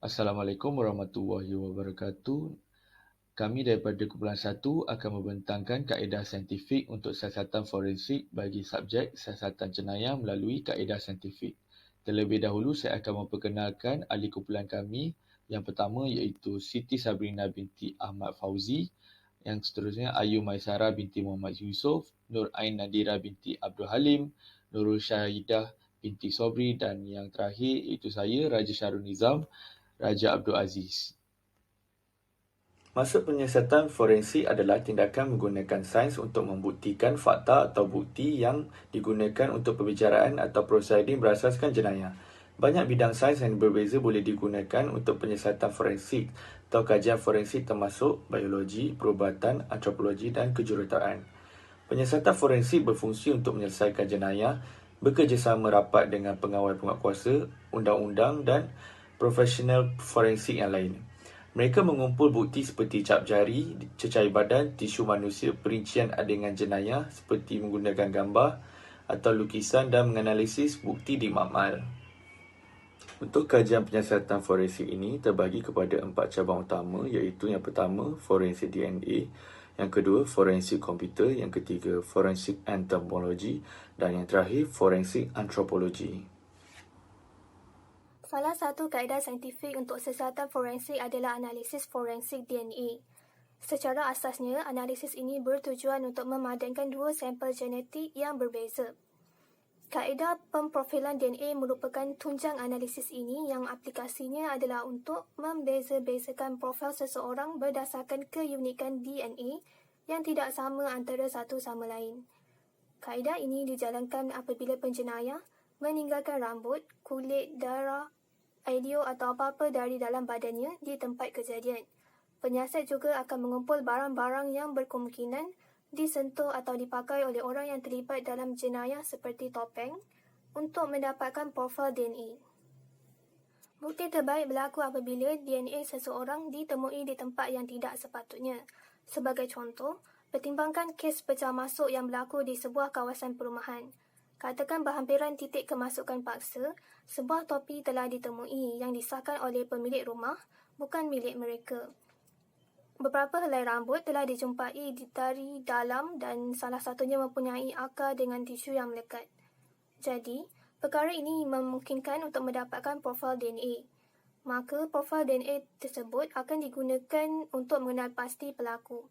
Assalamualaikum warahmatullahi wabarakatuh. Kami daripada kumpulan 1 akan membentangkan kaedah saintifik untuk siasatan forensik bagi subjek siasatan jenayah melalui kaedah saintifik. Terlebih dahulu, saya akan memperkenalkan ahli kumpulan kami. Yang pertama iaitu Siti Sabrina binti Ahmad Fauzi. Yang seterusnya Ayu Maisara binti Muhammad Yusof, Nur Ain Nadira binti Abdul Halim, Nurul Syahidah binti Sobri, dan yang terakhir iaitu saya, Raja Syarul Nizam, Raja Abdul Aziz. Maksud penyiasatan forensik adalah tindakan menggunakan sains untuk membuktikan fakta atau bukti yang digunakan untuk perbicaraan atau prosiding berasaskan jenayah. Banyak bidang sains yang berbeza boleh digunakan untuk penyiasatan forensik atau kajian forensik termasuk biologi, perubatan, antropologi dan kejuruteraan. Penyiasatan forensik berfungsi untuk menyelesaikan jenayah, bekerjasama rapat dengan pengawal penguatkuasa, undang-undang dan profesional forensik yang lain. Mereka mengumpul bukti seperti cap jari, cecair badan, tisu manusia, perincian adegan jenayah seperti menggunakan gambar atau lukisan dan menganalisis bukti di makmal. Untuk kajian penyiasatan forensik ini terbagi kepada 4 cabang utama, iaitu yang pertama, forensik DNA, yang kedua, forensik komputer, yang ketiga, forensik entomologi, dan yang terakhir, forensik antropologi. Salah satu kaedah saintifik untuk siasatan forensik adalah analisis forensik DNA. Secara asasnya, analisis ini bertujuan untuk memadankan dua sampel genetik yang berbeza. Kaedah pemprofilan DNA merupakan tunjang analisis ini yang aplikasinya adalah untuk membeza-bezakan profil seseorang berdasarkan keunikan DNA yang tidak sama antara satu sama lain. Kaedah ini dijalankan apabila penjenayah meninggalkan rambut, kulit, darah, audio atau apa-apa dari dalam badannya di tempat kejadian. Penyiasat juga akan mengumpul barang-barang yang berkemungkinan disentuh atau dipakai oleh orang yang terlibat dalam jenayah seperti topeng untuk mendapatkan profil DNA. Bukti terbaik berlaku apabila DNA seseorang ditemui di tempat yang tidak sepatutnya. Sebagai contoh, pertimbangkan kes pecah masuk yang berlaku di sebuah kawasan perumahan. Katakan berhampiran titik kemasukan paksa, sebuah topi telah ditemui yang disahkan oleh pemilik rumah, bukan milik mereka. Beberapa helai rambut telah dijumpai dari dalam dan salah satunya mempunyai akar dengan tisu yang melekat. Jadi, perkara ini memungkinkan untuk mendapatkan profil DNA. Maka, profil DNA tersebut akan digunakan untuk mengenal pasti pelaku.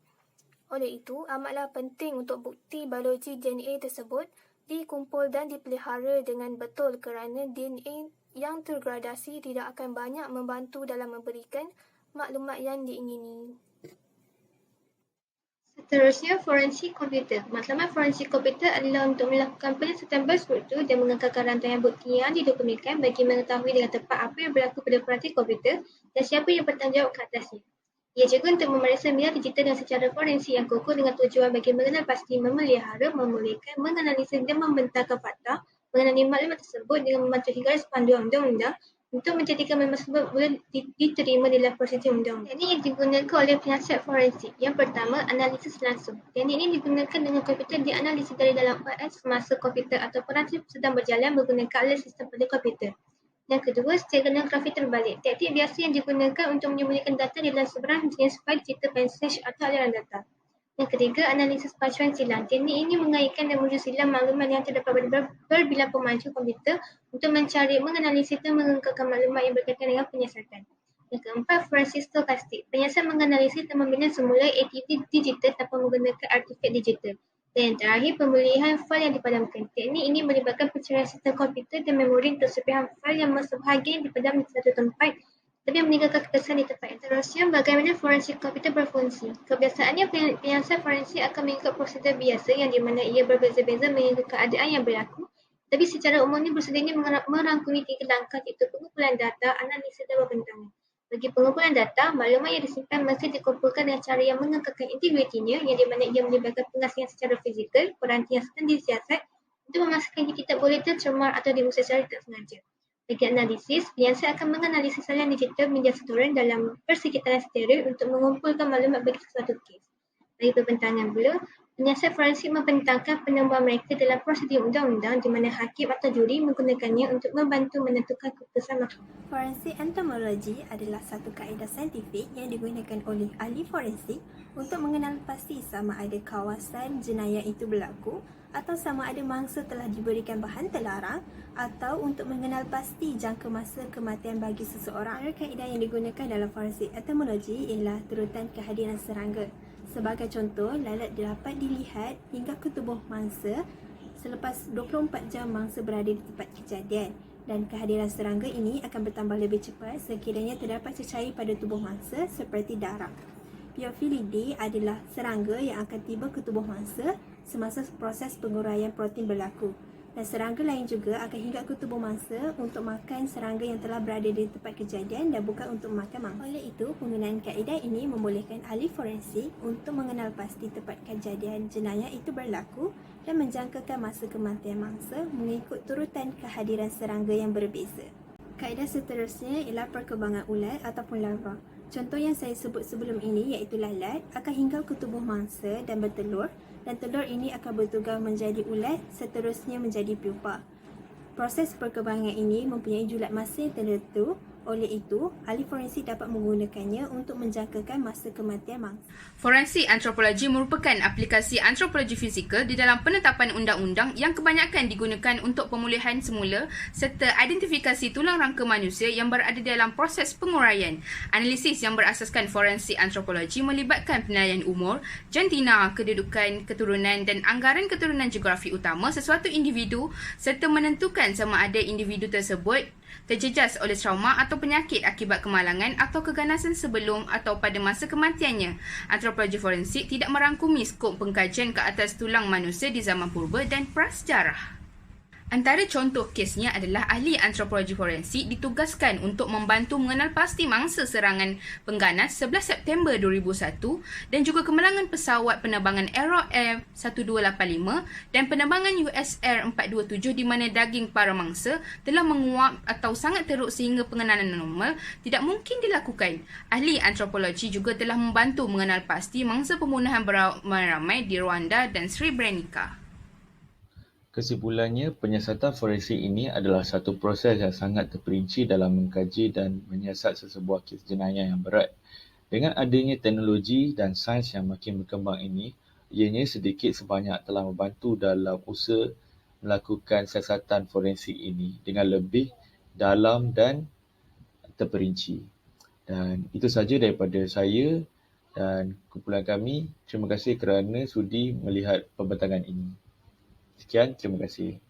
Oleh itu, amatlah penting untuk bukti biologi DNA tersebut dikumpul dan dipelihara dengan betul kerana DNA yang tergradasi tidak akan banyak membantu dalam memberikan maklumat yang diingini. Seterusnya, forensik komputer. Matlamat forensik komputer adalah untuk melakukan penyiasatan bersekutu dan mengekalkan rantaian bukti yang didokumentkan bagi mengetahui dengan tepat apa yang berlaku pada peranti komputer dan siapa yang bertanggungjawab ke atasnya. Ia juga untuk memeriksa miliar digital dan secara forensik yang kukuh dengan tujuan bagi mengenal pasti, memelihara, memulihkan, menganalisis dan membentangkan fakta mengenai maklumat tersebut dengan mematuhi garis panduan undang-undang untuk menjadikan maklumat tersebut boleh diterima dalam prosedur undang-undang. Teknik yang digunakan oleh penyiasat forensik. Yang pertama, analisis langsung. Teknik ini digunakan dengan komputer dianalisis dari dalam OS semasa komputer atau peranti sedang berjalan menggunakan alat sistem pada komputer. Yang kedua, steganografi terbalik. Teknik biasa yang digunakan untuk menyembunyikan data di dalam sebarang jenis file digital passage atau aliran data. Yang ketiga, analisis pacuan silang. Teknik ini mengaitkan dan merujuk silang maklumat yang terdapat pada berbilang pemacu komputer untuk mencari, menganalisis dan mengekalkan maklumat yang berkaitan dengan penyiasatan. Yang keempat, forensik stokastik. Penyiasat menganalisis dan membina semula aktiviti digital tanpa menggunakan artifak digital. Dan yang terakhir, pemulihan fail yang dipadamkan. Teknik ini melibatkan pencarian sistem komputer dan memori untuk serpihan fail yang sebahagian dipadam di satu tempat tapi meninggalkan kekesan di tempat yang terusnya. Bagaimana forensik komputer berfungsi? Kebiasaannya, penyiasat forensik akan mengikut prosedur biasa yang di mana ia berbeza-beza mengikut keadaan yang berlaku. Tapi secara umumnya prosedurnya merangkumi 3 langkah iaitu pengumpulan data, analisis dan pembentangan. Bagi pengumpulan data, maklumat yang disimpan mesti dikumpulkan dengan cara yang mengekalkan integritinya yang di mana ia melibatkan pengasingan secara fizikal, peranti yang sedang disiasat untuk memastikan ia tidak boleh tercemar atau dirusak secara tak sengaja. Bagi analisis, penyiasat akan menganalisis salian digital media setoran dalam persekitaran steril untuk mengumpulkan maklumat bagi sesuatu kes. Bagi pembentangan pula, Penyiasat forensik membentangkan penemuan mereka dalam prosedur undang-undang di mana hakim atau juri menggunakannya untuk membantu menentukan keputusan mahkamah. Forensik entomologi adalah satu kaedah saintifik yang digunakan oleh ahli forensik untuk mengenal pasti sama ada kawasan jenayah itu berlaku atau sama ada mangsa telah diberikan bahan terlarang atau untuk mengenal pasti jangka masa kematian bagi seseorang. Antara kaedah yang digunakan dalam forensik entomologi ialah turutan kehadiran serangga. Sebagai contoh, lalat dapat dilihat hingga ke tubuh mangsa selepas 24 jam mangsa berada di tempat kejadian, dan kehadiran serangga ini akan bertambah lebih cepat sekiranya terdapat cecair pada tubuh mangsa seperti darah. Biofilidae adalah serangga yang akan tiba ke tubuh mangsa semasa proses penguraian protein berlaku, dan serangga lain juga akan hinggap ke tubuh mangsa untuk makan serangga yang telah berada di tempat kejadian dan bukan untuk makan mangsa. Oleh itu, penggunaan kaedah ini membolehkan ahli forensik untuk mengenal pasti tempat kejadian jenayah itu berlaku dan menjangkakan masa kematian mangsa mengikut turutan kehadiran serangga yang berbeza. Kaedah seterusnya ialah perkembangan ulat ataupun larva. Contoh yang saya sebut sebelum ini iaitu lalat akan hinggap ke tubuh mangsa dan bertelur, dan telur ini akan bertukar menjadi ulat, seterusnya menjadi pupa. Proses perkembangan ini mempunyai julat masa yang tertentu. Oleh itu, ahli forensik dapat menggunakannya untuk menjangkakan masa kematian mangsa. Forensik antropologi merupakan aplikasi antropologi fizikal di dalam penetapan undang-undang yang kebanyakan digunakan untuk pemulihan semula serta identifikasi tulang rangka manusia yang berada dalam proses penguraian. Analisis yang berasaskan forensik antropologi melibatkan penilaian umur, jantina, kedudukan, keturunan dan anggaran keturunan geografi utama sesuatu individu serta menentukan sama ada individu tersebut terjejas oleh trauma atau penyakit akibat kemalangan atau keganasan sebelum atau pada masa kematiannya. Antropologi forensik tidak merangkumi skop pengkajian ke atas tulang manusia di zaman purba dan prasejarah. Antara contoh kesnya adalah ahli antropologi forensik ditugaskan untuk membantu mengenal pasti mangsa serangan pengganas 11 September 2001 dan juga kemalangan pesawat penerbangan Aero Air 1285 dan penerbangan US Air 427 di mana daging para mangsa telah menguap atau sangat teruk sehingga pengenalan normal tidak mungkin dilakukan. Ahli antropologi juga telah membantu mengenal pasti mangsa pembunuhan beramai-ramai di Rwanda dan Srebrenica. Kesimpulannya, penyiasatan forensik ini adalah satu proses yang sangat terperinci dalam mengkaji dan menyiasat sesebuah kes jenayah yang berat. Dengan adanya teknologi dan sains yang makin berkembang ini, ianya sedikit sebanyak telah membantu dalam usaha melakukan siasatan forensik ini dengan lebih dalam dan terperinci. Dan itu sahaja daripada saya dan kumpulan kami. Terima kasih kerana sudi melihat pembentangan ini. Sekian, terima kasih.